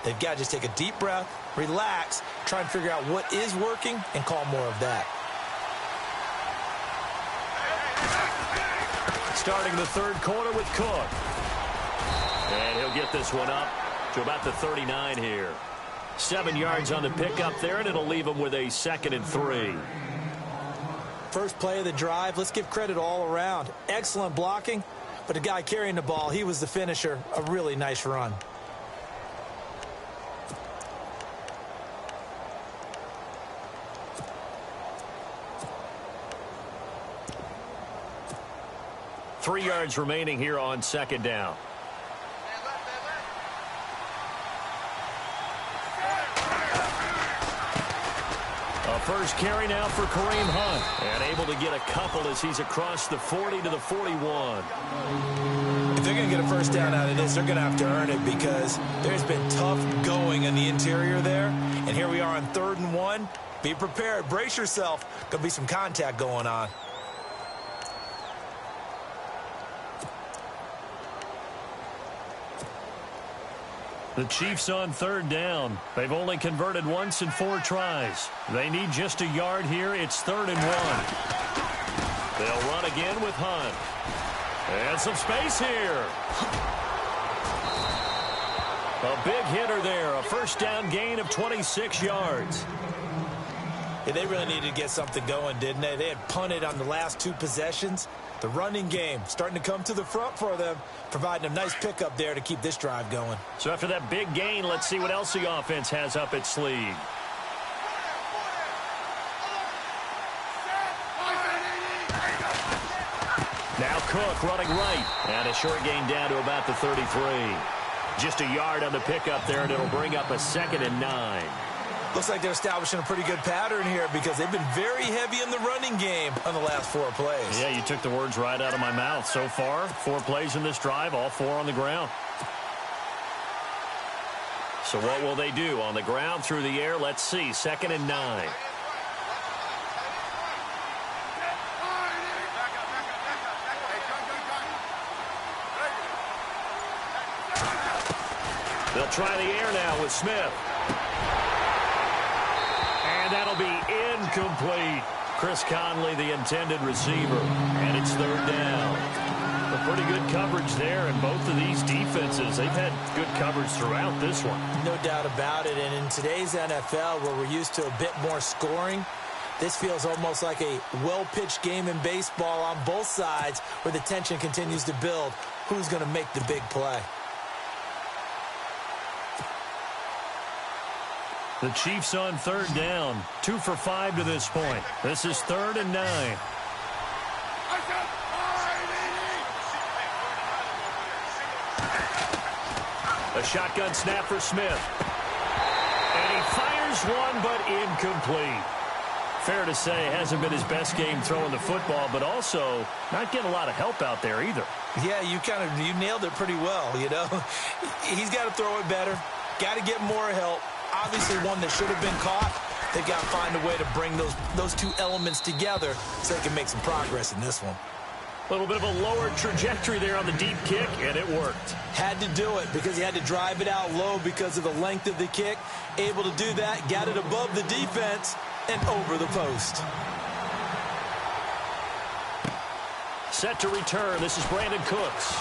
They've got to just take a deep breath, relax, try and figure out what is working, and call more of that. Starting the third quarter with Cook. And he'll get this one up to about the 39 here. 7 yards on the pickup there, and it'll leave him with a 2nd and 3. First play of the drive, let's give credit all around. Excellent blocking, but the guy carrying the ball, he was the finisher. A really nice run. Three yards remaining here on 2nd down. A first carry now for Kareem Hunt. And able to get a couple as he's across the 40 to the 41. If they're going to get a first down out of this, they're going to have to earn it because there's been tough going in the interior there. And here we are on 3rd and 1. Be prepared. Brace yourself. Going to be some contact going on. The Chiefs on 3rd down. They've only converted once in 4 tries. They need just a yard here. It's 3rd and 1. They'll run again with Hunt. And some space here. A big hitter there. A first down gain of 26 yards. Yeah, they really needed to get something going, didn't they? They had punted on the last 2 possessions. The running game starting to come to the front for them, providing a nice pickup there to keep this drive going. So after that big gain, let's see what else the offense has up its sleeve. Now Cook running right. And a short gain down to about the 33. Just a yard on the pickup there, and it'll bring up a 2nd and 9. Looks like they're establishing a pretty good pattern here because they've been very heavy in the running game on the last 4 plays. Yeah, you took the words right out of my mouth. So far, 4 plays in this drive, all 4 on the ground. So what will they do? On the ground, through the air, let's see. 2nd and 9. They'll try the air now with Smith. And that'll be incomplete. Chris Conley, the intended receiver. And it's 3rd down. A pretty good coverage there, and both of these defenses, they've had good coverage throughout this one. No doubt about it. And in today's NFL, where we're used to a bit more scoring, this feels almost like a well-pitched game in baseball on both sides where the tension continues to build. Who's going to make the big play? The Chiefs on 3rd down. 2 for 5 to this point. This is 3rd and 9. A shotgun snap for Smith. And he fires one, but incomplete. Fair to say, hasn't been his best game throwing the football, but also not getting a lot of help out there either. Yeah, you nailed it pretty well, you know. He's got to throw it better. Got to get more help. Obviously one that should have been caught. They've got to find a way to bring those 2 elements together so they can make some progress in this one. A little bit of a lower trajectory there on the deep kick, and it worked. Had to do it because he had to drive it out low because of the length of the kick. Able to do that, got it above the defense and over the post. Set to return. This is Brandon Cooks.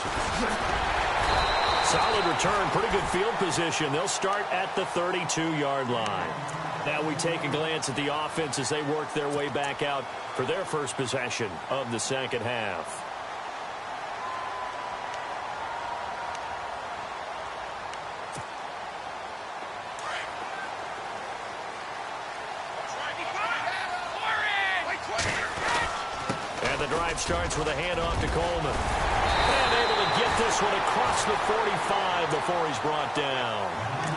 Solid return, pretty good field position. They'll start at the 32-yard line. Now we take a glance at the offense as they work their way back out for their first possession of the 2nd half. And the drive starts with a handoff to Coleman. And able to get this one across the 45 before he's brought down.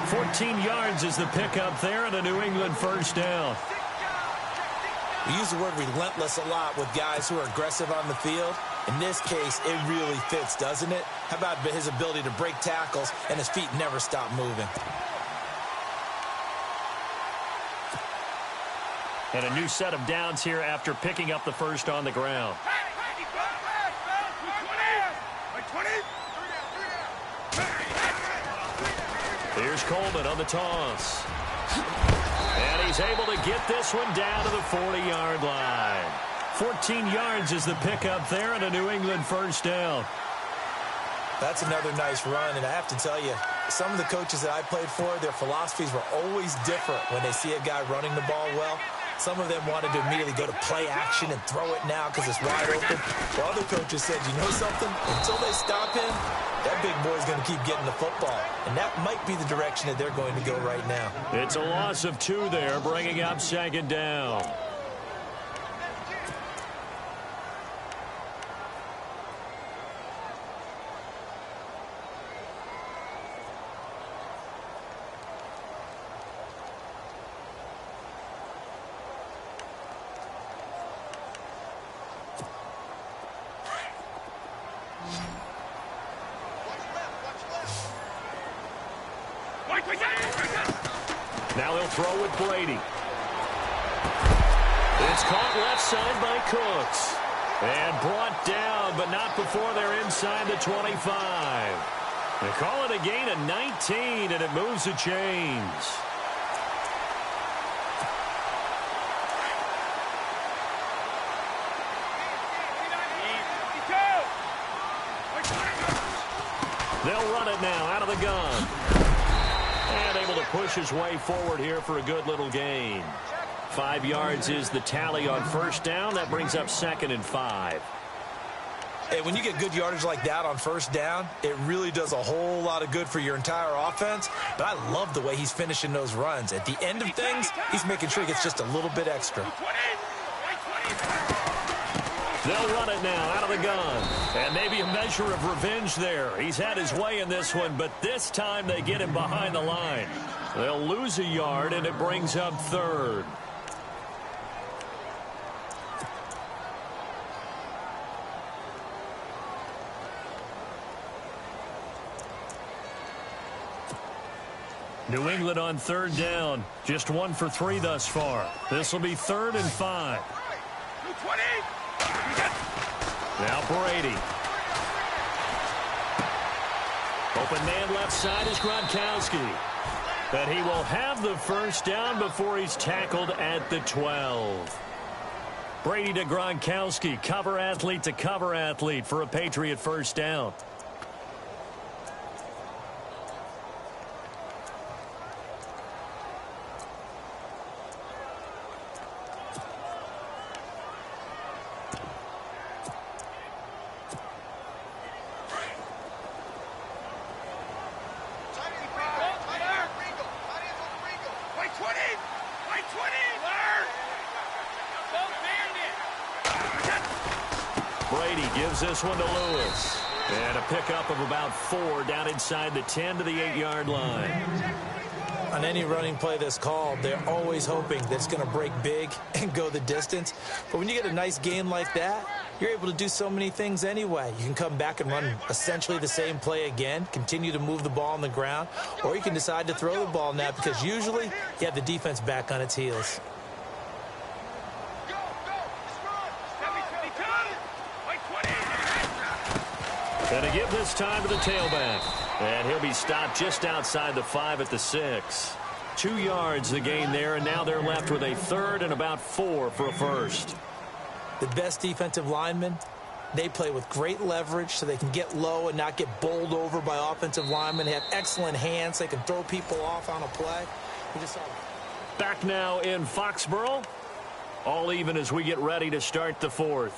14 yards is the pickup there, and a New England first down. We use the word relentless a lot with guys who are aggressive on the field. In this case, it really fits, doesn't it? How about his ability to break tackles and his feet never stop moving? And a new set of downs here after picking up the first on the ground. Here's Coleman on the toss. And he's able to get this one down to the 40-yard line. 14 yards is the pickup there and a New England first down. That's another nice run, and I have to tell you, some of the coaches that I played for, their philosophies were always different when they see a guy running the ball well. Some of them wanted to immediately go to play action and throw it now because it's wide open. While other coaches said, you know something? Until they stop him, that big boy's going to keep getting the football. And that might be the direction that they're going to go right now. It's a loss of 2 there, bringing up second down. Now he'll throw with Brady. It's caught left side by Cooks. And brought down, but not before they're inside the 25. They call it a gain of 19, and it moves the chains. They'll run it now out of the gun. And able to push his way forward here for a good little gain. 5 yards is the tally on first down. That brings up 2nd and 5. Hey, when you get good yardage like that on first down, it really does a whole lot of good for your entire offense. But I love the way he's finishing those runs. At the end of things, he's making sure he gets just a little bit extra. They'll run it now out of the gun. And maybe a measure of revenge there. He's had his way in this one, but this time they get him behind the line. They'll lose a yard, and it brings up 3rd. New England on 3rd down. Just 1 for 3 thus far. This will be 3rd and 5. Now Brady. Open man left side is Gronkowski. And he will have the first down before he's tackled at the 12. Brady to Gronkowski. Cover athlete to cover athlete for a Patriot first down. Brady gives this one to Lewis. And a pickup of about 4 down inside the 10 to the 8-yard line. On any running play that's called, they're always hoping that it's going to break big and go the distance. But when you get a nice game like that, you're able to do so many things anyway. You can come back and run essentially the same play again, continue to move the ball on the ground, or you can decide to throw the ball now because usually you have the defense back on its heels. And to give this time to the tailback. And he'll be stopped just outside the 5 at the 6. 2 yards the gain there, and now they're left with a 3rd and about 4 for a first. The best defensive linemen, they play with great leverage so they can get low and not get bowled over by offensive linemen. They have excellent hands. They can throw people off on a play. Back now in Foxborough. All even as we get ready to start the 4th.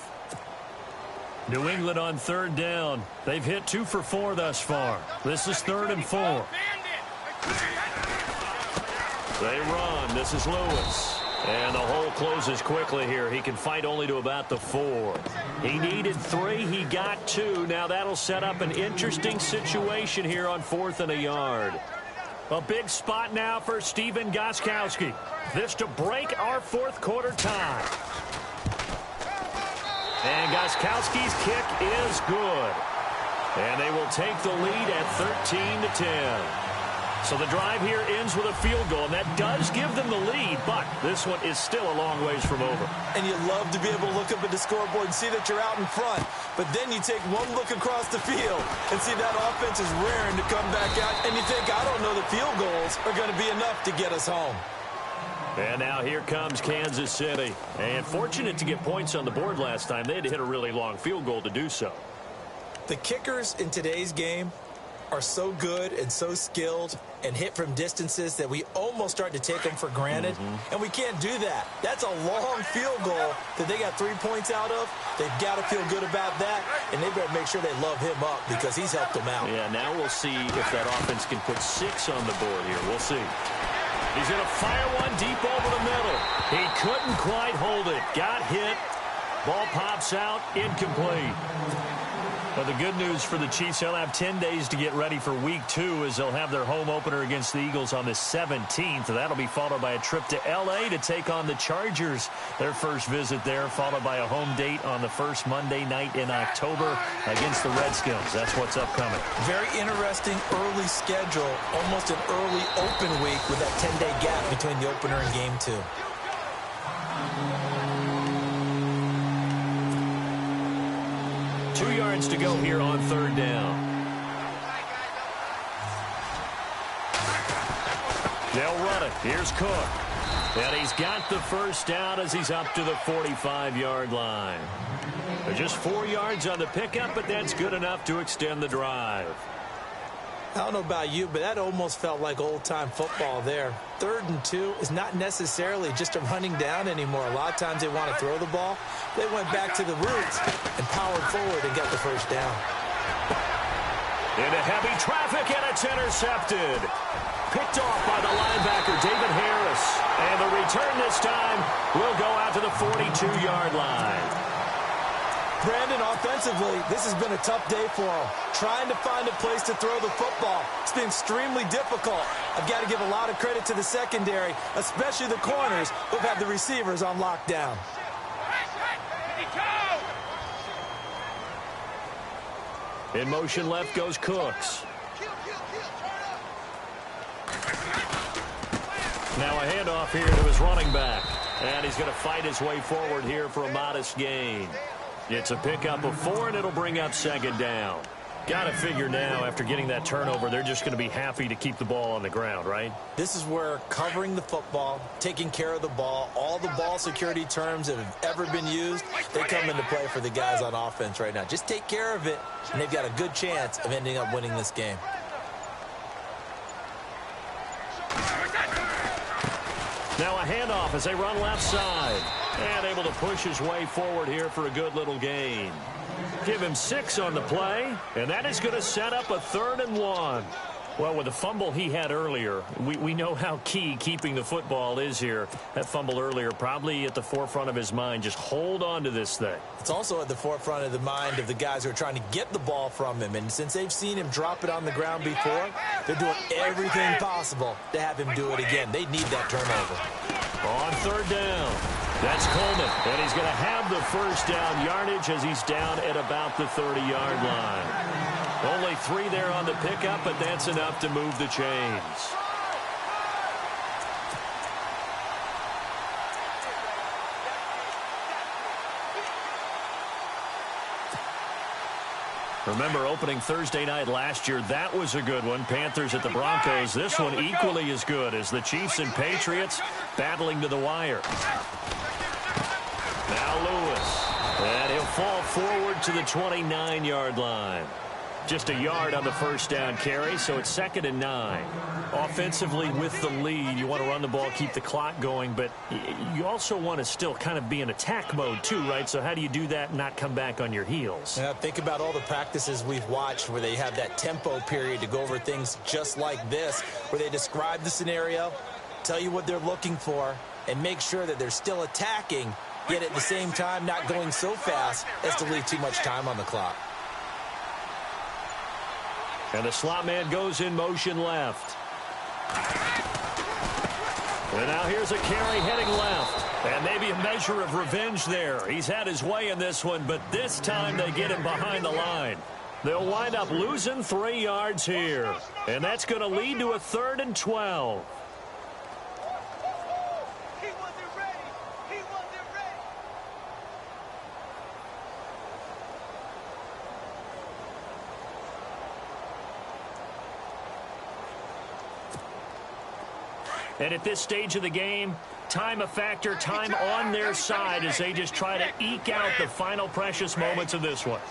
New England on 3rd down. They've hit 2 for 4 thus far. This is 3rd and 4. They run. This is Lewis. And the hole closes quickly here. He can fight only to about the 4. He needed 3. He got 2. Now that'll set up an interesting situation here on 4th and a yard. A big spot now for Stephen Gostkowski. This to break our 4th quarter tie. And Gostkowski's kick is good. And they will take the lead at 13-10. So the drive here ends with a field goal, and that does give them the lead, but this one is still a long ways from over. And you love to be able to look up at the scoreboard and see that you're out in front, but then you take one look across the field and see that offense is raring to come back out, and you think, I don't know that field goals are going to be enough to get us home. And now here comes Kansas City. And fortunate to get points on the board last time. They had to hit a really long field goal to do so. The kickers in today's game are so good and so skilled and hit from distances that we almost start to take them for granted. And we can't do that. That's a long field goal that they got 3 points out of. They've got to feel good about that, and they better make sure they love him up because he's helped them out. Yeah, now we'll see if that offense can put 6 on the board here. We'll see. He's going to fire one deep over the middle. He couldn't quite hold it. Got hit. Ball pops out. Incomplete. But the good news for the Chiefs, they'll have 10 days to get ready for Week 2 as they'll have their home opener against the Eagles on the 17th. That'll be followed by a trip to L.A. to take on the Chargers. Their first visit there, followed by a home date on the first Monday night in October against the Redskins. That's what's upcoming. Very interesting early schedule, almost an early open week with that 10-day gap between the opener and Game 2. 2 yards to go here on third down. They'll run it. Here's Cook. And he's got the first down as he's up to the 45-yard line. They're just 4 yards on the pickup, but that's good enough to extend the drive. I don't know about you, but that almost felt like old-time football there. 3rd and 2 is not necessarily just a running down anymore. A lot of times they want to throw the ball. They went back to the roots and powered forward and got the first down. Into heavy traffic, and it's intercepted. Picked off by the linebacker, David Harris. And the return this time will go out to the 42-yard line. Brandon, offensively, this has been a tough day for him. Trying to find a place to throw the football. It's been extremely difficult. I've got to give a lot of credit to the secondary, especially the corners who've had the receivers on lockdown. In motion left goes Cooks. Now a handoff here to his running back. And he's going to fight his way forward here for a modest gain. It's a pickup of 4, and it'll bring up second down. Got to figure now, after getting that turnover, they're just going to be happy to keep the ball on the ground, right? This is where covering the football, taking care of the ball, all the ball security terms that have ever been used, they come into play for the guys on offense right now. Just take care of it, and they've got a good chance of ending up winning this game. Now a handoff as they run left side. And able to push his way forward here for a good little gain. Give him 6 on the play, and that is going to set up a 3rd and 1. Well, with the fumble he had earlier, we know how key keeping the football is here. That fumble earlier probably at the forefront of his mind. Just hold on to this thing. It's also at the forefront of the mind of the guys who are trying to get the ball from him. And since they've seen him drop it on the ground before, they're doing everything possible to have him do it again. They need that turnover. On third down, that's Coleman. And he's going to have the first down yardage as he's down at about the 30-yard line. Only 3 there on the pickup, but that's enough to move the chains. Remember opening Thursday night last year, that was a good one. Panthers at the Broncos. This one equally as good as the Chiefs and Patriots battling to the wire. Now Lewis. And he'll fall forward to the 29-yard line. Just a yard on the first down carry, so it's 2nd and 9. Offensively with the lead, you want to run the ball, keep the clock going, but you also want to still kind of be in attack mode too, right? So how do you do that and not come back on your heels? Yeah, think about all the practices we've watched where they have that tempo period to go over things just like this, where they describe the scenario, tell you what they're looking for, and make sure that they're still attacking, yet at the same time not going so fast as to leave too much time on the clock. And the slot man goes in motion left. And now here's a carry heading left. And maybe a measure of revenge there. He's had his way in this one, but this time they get him behind the line. They'll wind up losing 3 yards here. And that's going to lead to a 3rd and 12. And at this stage of the game, time a factor, time on their side as they just try to eke out the final precious moments of this one.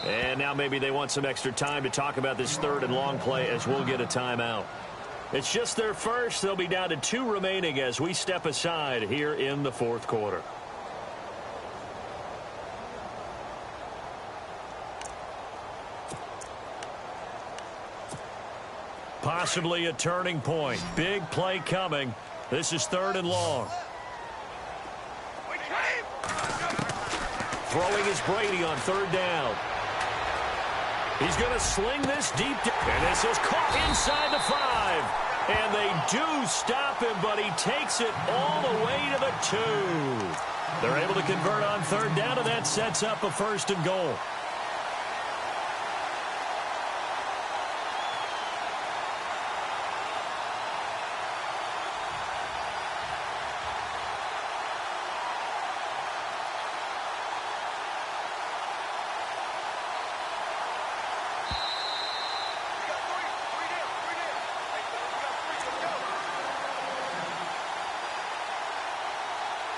And now maybe they want some extra time to talk about this 3rd and long play as we'll get a timeout. It's just their first. They'll be down to 2 remaining as we step aside here in the 4th quarter. Possibly a turning point. Big play coming. This is 3rd and long. Throwing is Brady on 3rd down. He's going to sling this deep. And this is caught inside the 5. And they do stop him, but he takes it all the way to the 2. They're able to convert on 3rd down, and that sets up a 1st and goal.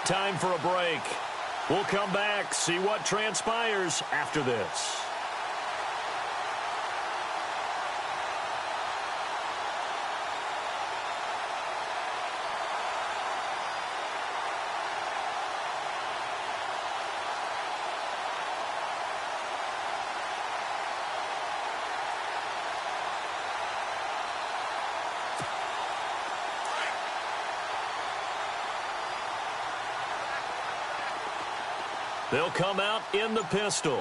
Time for a break. We'll come back, see what transpires after this. They'll come out in the pistol.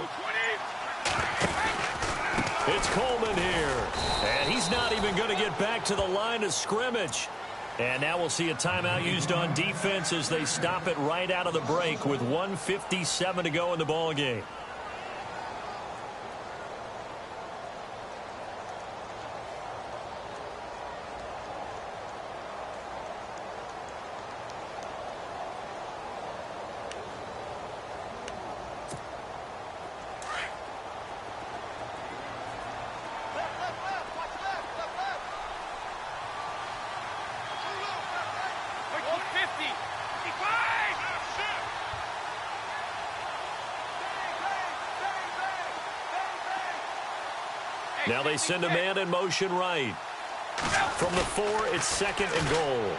It's Coleman here. And he's not even going to get back to the line of scrimmage. And now we'll see a timeout used on defense as they stop it right out of the break with 1:57 to go in the ball game. Now they send a man in motion right. From the 4, it's 2nd and goal.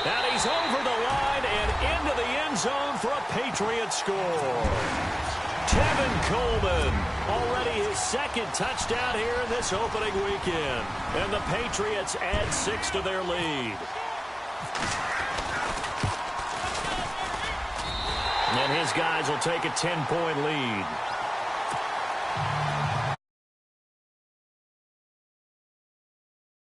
And he's over the line and into the end zone for a Patriot score. Tevin Coleman, already his 2nd touchdown here in this opening weekend. And the Patriots add 6 to their lead. And his guys will take a 10-point lead.